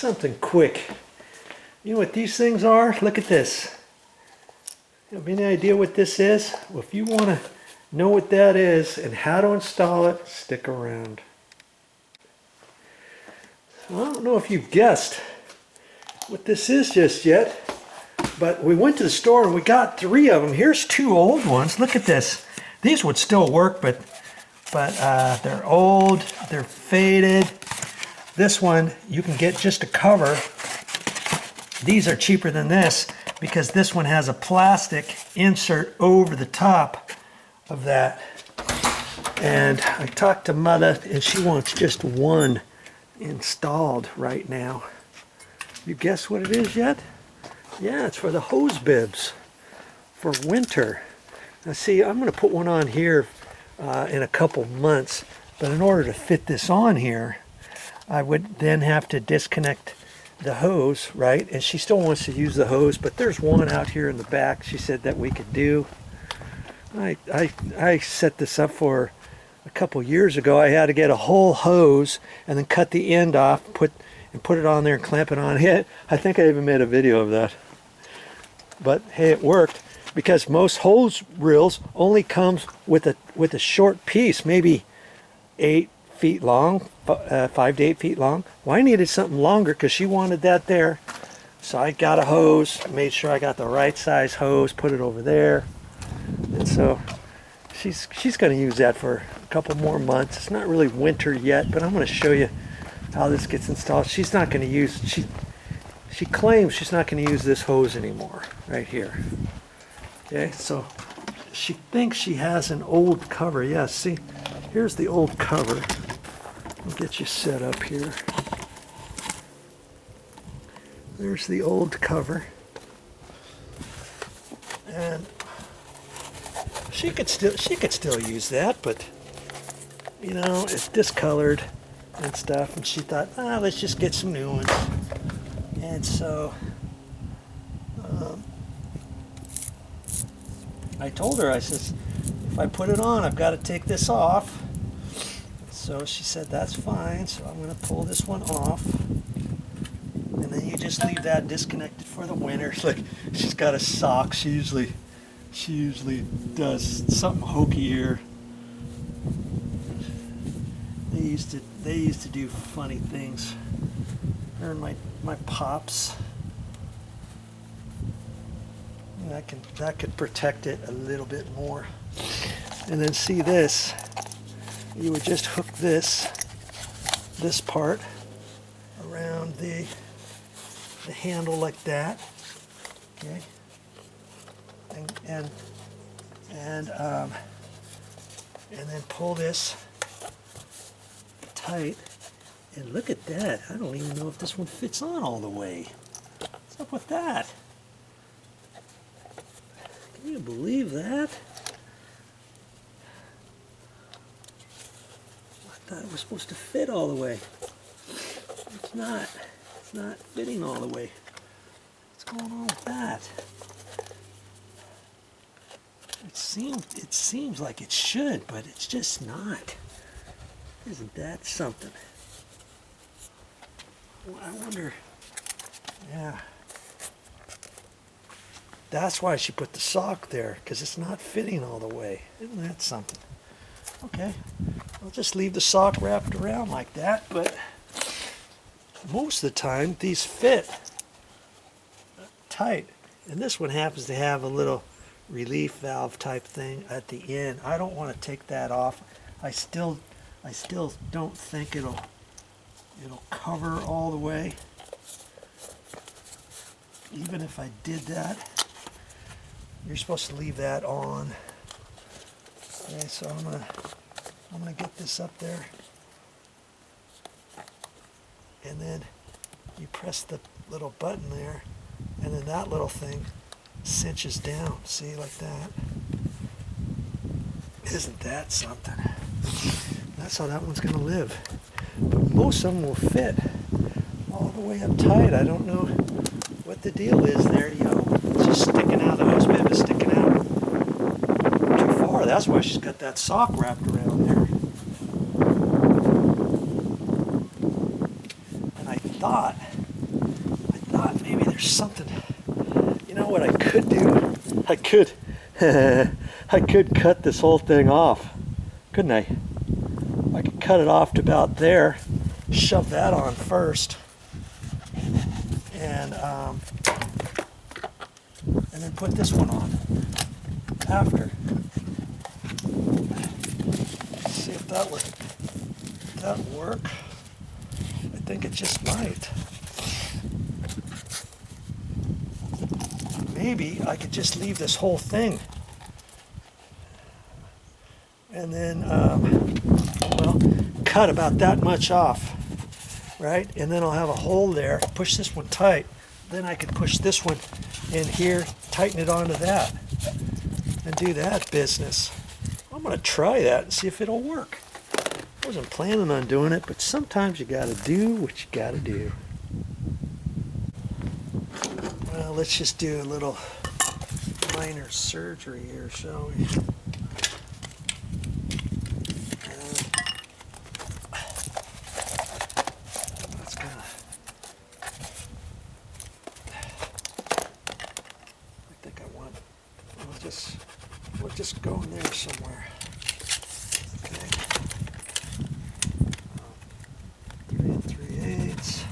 something quick. You know what these things are? Look at this. You have any idea what this is? Well, if you want to know what that is and how to install it, stick around. Well, I don't know if you've guessed what this is just yet, but we went to the store and we got 3 of them. Here's 2 old ones. Look at this. These would still work, but they're old, they're faded. This one you can get just a cover. These are cheaper than this because this one has a plastic insert over the top of that. And I talked to Motha and she wants just 1 installed right now. You guess what it is yet? Yeah, it's for the hose bibs for winter. Now see, I'm going to put one on here in a couple months, but in order to fit this on here, I would then have to disconnect the hose, right? And she still wants to use the hose, but there's one out here in the back she said that we could do. I set this up for a couple years ago. I had to get a whole hose and then cut the end off, put it on there and clamp it on. I think I even made a video of that. But hey, it worked because most hose reels only comes with a short piece, maybe 8 feet long, 5 to 8 feet long. Well, I needed something longer because she wanted that there. So I got a hose, made sure I got the right size hose, put it over there. And so she's going to use that for a couple more months. It's not really winter yet, but I'm going to show you how this gets installed. She's not going to use, she claims she's not going to use this hose anymore, right here. Okay, so she thinks she has an old cover. Yeah, see, here's the old cover. I'll get you set up here. There's the old cover. And she could still use that, but you know, it's discolored and stuff, and she thought, let's just get some new ones. And so I told her, I says, if I put it on, I've got to take this off. So she said, that's fine. So I'm going to pull this one off. And then you just leave that disconnected for the winter. Look, she's got a sock. She usually does something hokey here. They used to do funny things. Her and my pops. That could protect it a little bit more. And then see this, you would just hook this part around the handle like that, okay, and then pull this tight. And look at that, I don't even know if this one fits on all the way. What's up with that? Can you believe that? I thought it was supposed to fit all the way. It's not fitting all the way. What's going on with that? It seems like it should, but it's just not. Isn't that something? Well, I wonder, yeah. That's why she put the sock there, because it's not fitting all the way. Isn't that something? Okay, I'll just leave the sock wrapped around like that, but most of the time these fit tight. And this one happens to have a little relief valve type thing at the end. I don't want to take that off. I still don't think it'll cover all the way. Even if I did that, you're supposed to leave that on. Okay, so I'm gonna get this up there, and then you press the little button there, and then that little thing cinches down. See, like that. Isn't that something? That's how that one's gonna live. But most of them will fit all the way up tight. I don't know what the deal is there, you know. It's just sticking out. The hose bib is sticking out too far. That's why she's got that sock wrapped around there. And I thought there's something. You know what I could do? I could cut this whole thing off, couldn't I? I could cut it off to about there, shove that on first, and then put this one on after. See if that would work. I think it just might. Maybe I could just leave this whole thing and then, well, cut about that much off, right? And then I'll have a hole there, push this one tight. Then I could push this one in here, tighten it onto that, and do that business. I'm going to try that and see if it'll work. I wasn't planning on doing it, but sometimes you got to do what you got to do. Well, let's just do a little minor surgery here, shall we? That's kind of, I think I want, we'll just go in there somewhere. Okay. 3 3/8.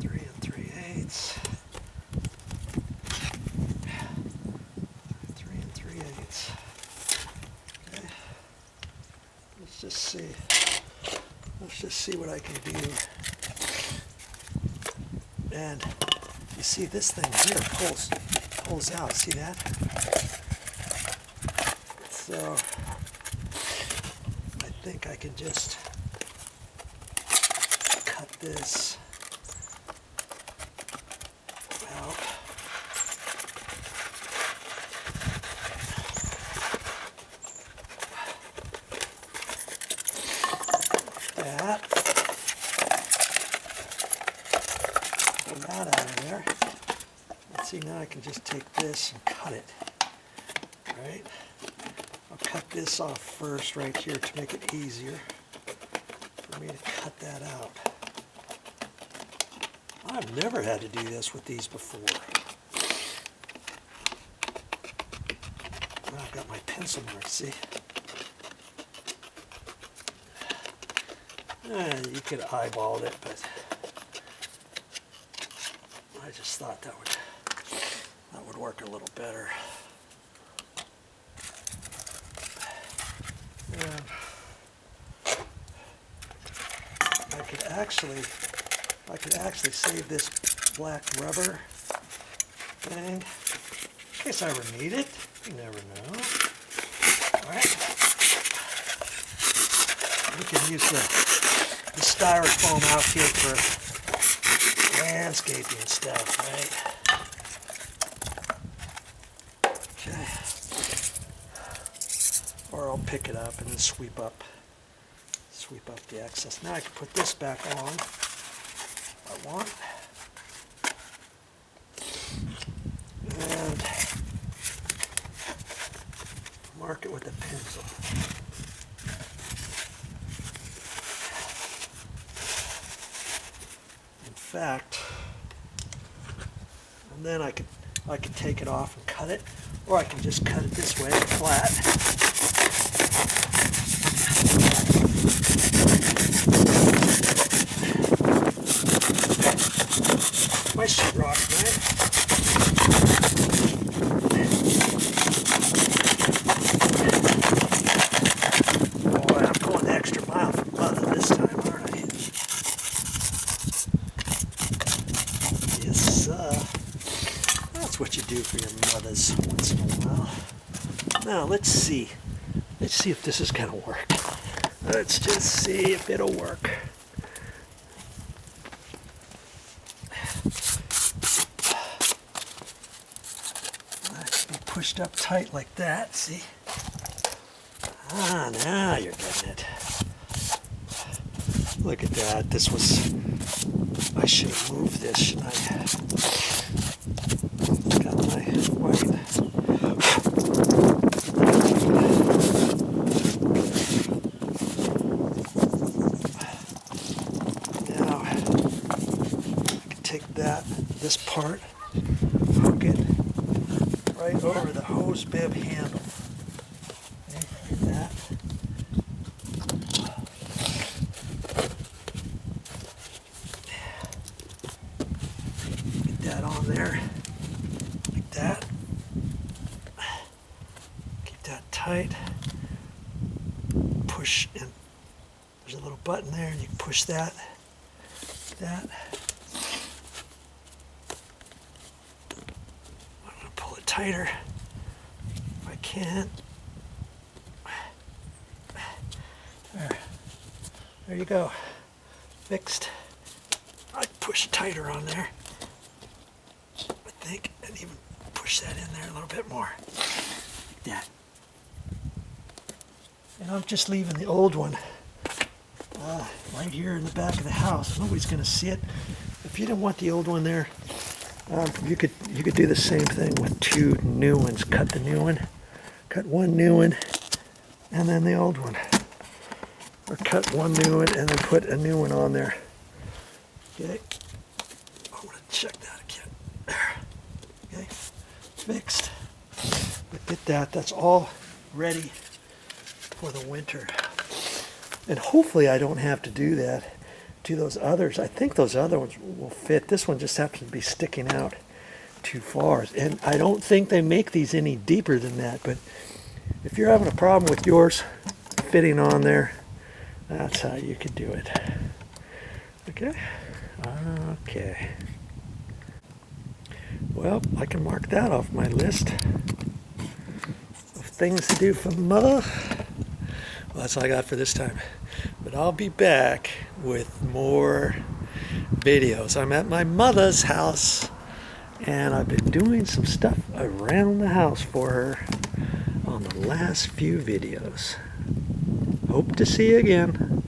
3 3/8. 3 3/8. Okay. Let's just see. Let's just see what I can do. And you see this thing here pulls out. See that? So I think I can just cut this out. That. Pull that out of there. Let's see, now I can just take this and cut it. Right? I'll cut this off first right here to make it easier for me to cut that out. I've never had to do this with these before. Now I've got my pencil mark, see? You could eyeball it, but I just thought that would work a little better. And I could actually save this black rubber thing in case I ever need it. You never know. All right. We can use the styrofoam out here for landscaping stuff, right? Okay. Or I'll pick it up and then sweep up the excess. Now I can put this back on if I want. And mark it with a pencil. In fact, and then I could take it off and cut it, or I can just cut it this way flat. My sheetrock, right? Boy, I'm going the extra mile for Motha this time, aren't I? Yes, that's what you do for your mothers once in a while. Now, let's see. Let's see if this is going to work. Let's just see if it'll work. Pushed up tight like that, see? Ah, now you're getting it. Look at that. This was... I should have moved this, shouldn't I? Got my white... hook it right over the hose bib handle. Okay, like that. Get that on there, like that. Keep that tight. Push in. There's a little button there, and you can push that. That. I'm going to pull it tighter if I can. There you go. Fixed. I push tighter on there, I think, and even push that in there a little bit more. Like that. And I'm just leaving the old one right here in the back of the house. Nobody's going to see it. If you didn't want the old one there, you could do the same thing with two new ones. Cut the new one, cut one new one, and then the old one. Or cut one new one and then put a new one on there. Okay. I'm going to check that again. There. Okay. Fixed. Look at that. That's all ready for the winter. And hopefully I don't have to do that to those others. I think those other ones will fit. This one just happens to be sticking out too far. And I don't think they make these any deeper than that. But if you're having a problem with yours fitting on there, that's how you could do it. Okay? Okay. Well, I can mark that off my list of things to do for Motha. Well, that's all I got for this time. But I'll be back with more videos. I'm at my mother's house, and I've been doing some stuff around the house for her on the last few videos. Hope to see you again.